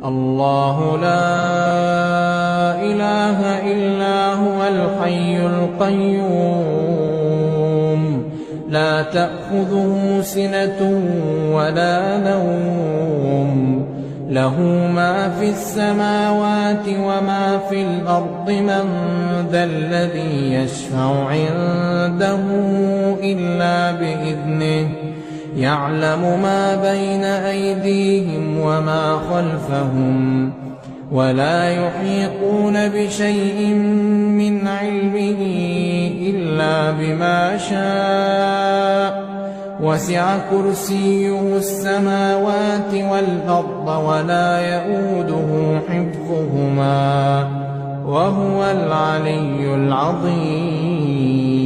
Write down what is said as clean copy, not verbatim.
الله لا إله إلا هو الحي القيوم لا تأخذه سنة ولا نوم له ما في السماوات وما في الأرض من ذا الذي يشفع عنده إلا بإذنه يعلم ما بين أيديهم وما خلفهم ولا يحيطون بشيء من علمه إلا بما شاء وسع كرسيه السماوات والأرض ولا يئوده حفظهما وهو العلي العظيم.